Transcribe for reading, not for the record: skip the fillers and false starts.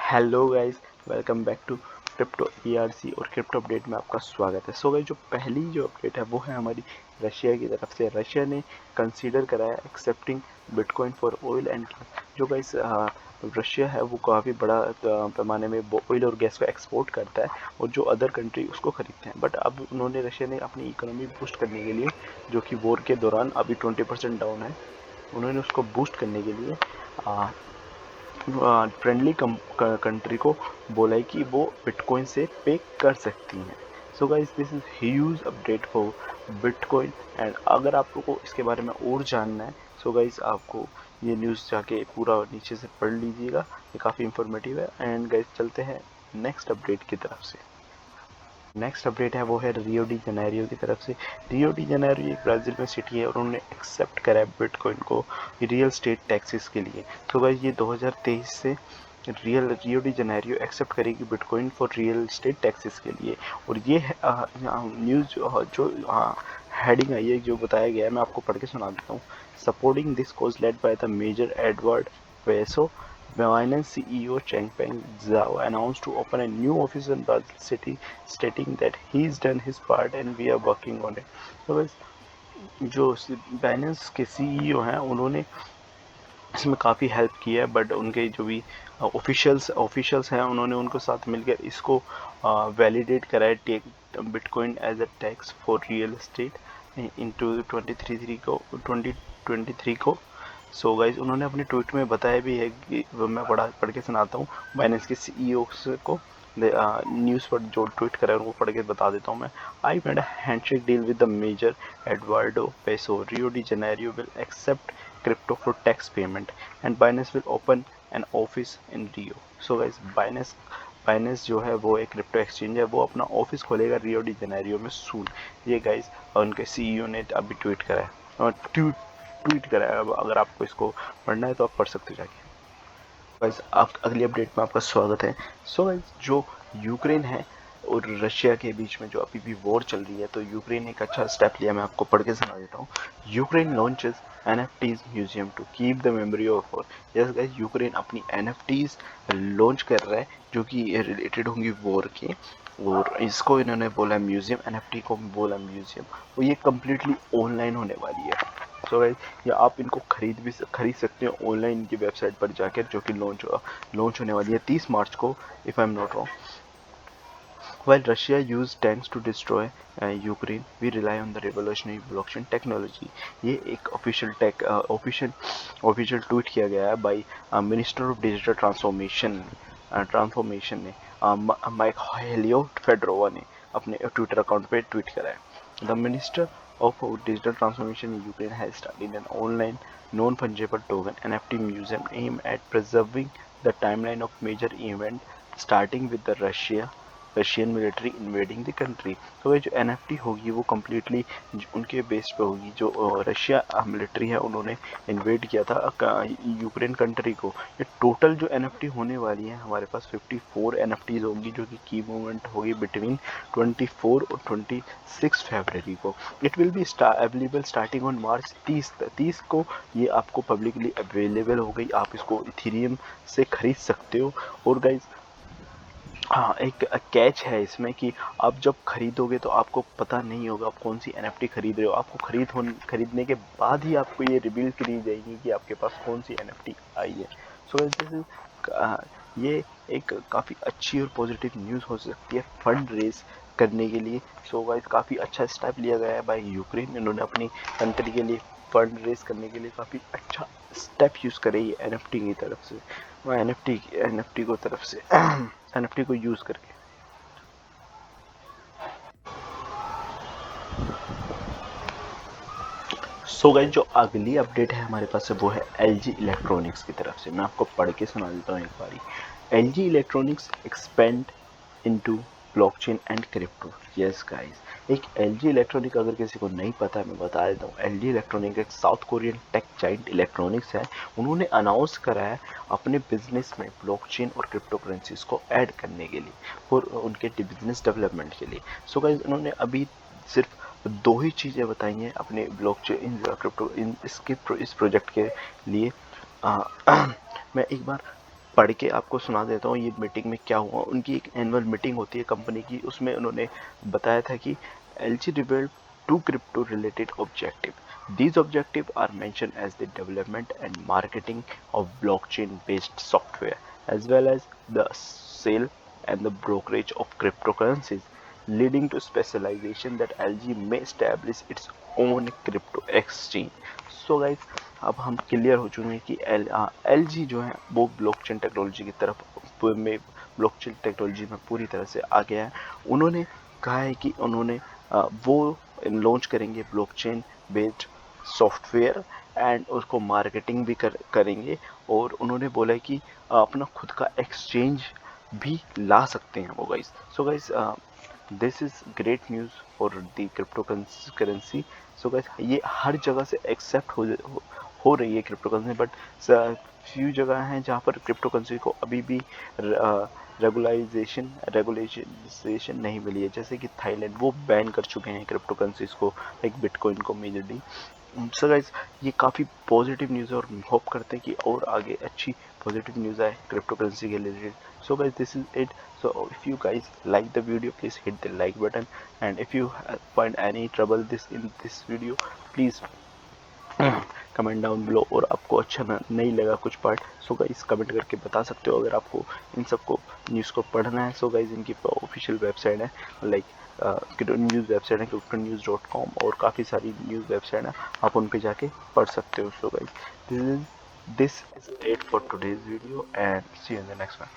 Hello guys, welcome back to crypto ERC और crypto update में आपका स्वागत है। सो गाइस, जो पहली जो अपडेट है वो है हमारी रशिया की तरफ से। रशिया ने कंसीडर करा है accepting bitcoin for oil and gas. जो गाइस रशिया है वो काफ़ी बड़ा पैमाने में ऑयल और गैस को एक्सपोर्ट करता है और जो अदर कंट्री उसको खरीदते हैं। बट अब उन्होंने रशिया ने अपनी इकोनॉमी बूस्ट करने के लिए, जो कि वॉर के दौरान अभी 20% डाउन है, उन्होंने उसको बूस्ट करने के लिए फ्रेंडली कंट्री को बोला है कि वो बिटकॉइन से पे कर सकती हैं। सो guys, this is huge update for bitcoin. And अगर आपको को इसके बारे में और जानना है, सो गाइस आपको ये न्यूज़ जाके पूरा नीचे से पढ़ लीजिएगा, ये काफ़ी इंफॉर्मेटिव है। एंड गाइस, चलते हैं नेक्स्ट अपडेट की तरफ से। नेक्स्ट अपडेट है वो है रियो डी जनेरियो की तरफ से। रियो डी जनेरियो एक ब्राज़ील में सिटी है और उन्होंने एक्सेप्ट करा है बिटकॉइन को रियल स्टेट टैक्सेस के लिए। तो गाइस, ये 2023 से रियो डी जनेरियो एक्सेप्ट करेगी bitcoin for real estate taxes के लिए। और ये न्यूज़ जो हेडिंग आई है, जो बताया गया है, मैं आपको पढ़ के सुना देता हूँ। Supporting this cause led by the major Edward Paes, Binance CEO Changpeng Zhao announced to open a new office in Brazil City, stating that he's done his part and we are working on it. तो बस जो Binance के CEO हैं, उन्होंने इसमें काफ़ी help की है, बट उनके जो भी ऑफिशियल्स हैं, उन्होंने उनको साथ मिलकर इसको वैलिडेट करा है, take bitcoin as a tax for real estate into 2023 को। सो गाइज, उन्होंने अपने ट्वीट में बताया भी है कि मैं पढ़ के सुनाता हूँ बाइनेंस के सीईओ को। न्यूज़ पर जो ट्वीट करा है उनको पढ़ के बता देता हूँ मैं। I made a handshake deal with the major Eduardo Paes, Rio de Janeiro will accept crypto for tax payment and Binance will open an office in Rio. So guys, Binance जो है वो एक क्रिप्टो एक्सचेंज है, वो अपना office खोलेगा Rio de Janeiro में सून। ये गाइस उनके सीईओ ने अभी ट्वीट करा है, ट्वीट करा है। अब अगर आपको इसको पढ़ना है तो आप पढ़ सकते हो जाके। गाइस, आप अगली अपडेट में आपका स्वागत है। सो गाइस, जो यूक्रेन है और रशिया के बीच में जो अभी भी वॉर चल रही है, तो यूक्रेन एक अच्छा स्टेप लिया, मैं आपको पढ़ के सुना देता हूँ। Ukraine launches NFTs museum to keep the memory of war. Yes guys, Ukraine अपनी NFTs लॉन्च कर रहा है जो कि रिलेटेड होंगी वॉर के, और इसको इन्होंने बोला म्यूजियम, NFT को बोला म्यूजियम, और ये कम्प्लीटली ऑनलाइन होने वाली है। सो गाइस, या आप इनको खरीद सकते हो ऑनलाइन की वेबसाइट पर जाकर, जो कि लॉन्च होने वाली है 30 मार्च को, if I am not wrong. While Russia used tanks to destroy Ukraine, we rely on the revolutionary blockchain technology. ये एक ऑफिशियल ट्वीट किया गया है by minister of digital transformation ने, माइक हेलियो फेडरोवा ने अपने ट्विटर अकाउंट पे tweet करा है। The minister of digital transformation in Ukraine has started an online non-fungible token NFT museum aimed at preserving the timeline of major events starting with the Russian military invading the country. तो ये जो NFT होगी वो completely उनके base पे होगी। जो Russia military है, उन्होंने इन्वेड किया था यूक्रेन कंट्री को। ये टोटल जो NFT होने वाली है, हमारे पास 54 NFTs होंगी, जो कि की मूवमेंट होगी बिटवीन 24 और 26 फरवरी को। It will be available starting on March 30 को। ये आपको पब्लिकली अवेलेबल हो गई, आप इसको इथेरियम से खरीद सकते हो। और गाइज, हाँ, एक कैच है इसमें कि आप जब खरीदोगे तो आपको पता नहीं होगा आप कौन सी NFT खरीद रहे हो। आपको खरीदने के बाद ही आपको ये रिवील करी जाएगी कि आपके पास कौन सी NFT आई है। सो ये एक काफ़ी अच्छी और पॉजिटिव न्यूज़ हो सकती है फंड रेज करने के लिए। सो गाइस, काफ़ी अच्छा स्टेप लिया गया है बाय यूक्रेन। इन्होंने अपनी कंट्री के लिए फंड रेज करने के लिए काफ़ी अच्छा स्टेप यूज़ करे ये NFT की तरफ से, NFT को तरफ से NFT को यूज़ करके। सो गाइस, जो अगली अपडेट है हमारे पास वो है LG इलेक्ट्रॉनिक्स की तरफ से। मैं आपको पढ़ के सुना देता हूँ एक बारी। LG electronics expand into blockchain and crypto. Yes guys, एक LG इलेक्ट्रॉनिक, अगर किसी को नहीं पता मैं बता देता हूँ। LG इलेक्ट्रॉनिक एक south Korean tech giant electronics है। उन्होंने अनाउंस करा है अपने बिजनेस में ब्लॉकचेन और क्रिप्टो करेंसीज को ऐड करने के लिए और उनके बिजनेस डेवलपमेंट के लिए। सो गाइस, उन्होंने अभी सिर्फ दो ही चीज़ें बताई हैं अपने ब्लॉकचेन क्रिप्टो इस प्रोजेक्ट के लिए। मैं एक बार पढ़ के आपको सुना देता हूँ ये मीटिंग में क्या हुआ। उनकी एक एनुअल मीटिंग होती है कंपनी की, उसमें उन्होंने बताया था कि LG revealed 2 crypto related objectives. These objectives are mentioned as the development and marketing of blockchain based software, as well as the sale and the brokerage of cryptocurrencies, leading to specialization that LG may establish its own crypto exchange. So guys, अब हम clear हो चुके हैं कि LG जो है वो blockchain technology की तरफ में ब्लॉकचेन टेक्नोलॉजी में पूरी तरह से आ गया है। उन्होंने कहा है कि उन्होंने वो लॉन्च करेंगे ब्लॉकचेन बेस्ड सॉफ्टवेयर एंड उसको मार्केटिंग भी करेंगे, और उन्होंने बोला है कि अपना खुद का एक्सचेंज भी ला सकते हैं वो guys. So guys, this is great news for the crypto currency. So guys, ये हर जगह से एक्सेप्ट हो रही है क्रिप्टो करेंसी, बट फ्यू जगह हैं जहाँ पर क्रिप्टो करेंसी को अभी भी रेगुलेशन नहीं मिली है, जैसे कि थाईलैंड, वो बैन कर चुके हैं क्रिप्टो करेंसीज को, लाइक बिटकॉइन को मेजरली। सो गाइस, ये काफ़ी पॉजिटिव न्यूज़ है और होप करते हैं कि और आगे अच्छी पॉजिटिव न्यूज़ आए क्रिप्टो करेंसी के related. So guys, this is it. So if you guys like the video, please hit the like button, and if you find any trouble in this video, please comment down below. और आपको अच्छा नहीं लगा कुछ part, so guys comment करके बता सकते हो। अगर आपको इन सबको न्यूज़ को पढ़ना है, सो गाइस इनकी ऑफिशियल वेबसाइट है, लाइक न्यूज़ वेबसाइट है cryptonews.com, और काफ़ी सारी न्यूज़ वेबसाइट है, आप उन पे जाके पढ़ सकते हो। So guys, this is it for today's video, and see you in the next one.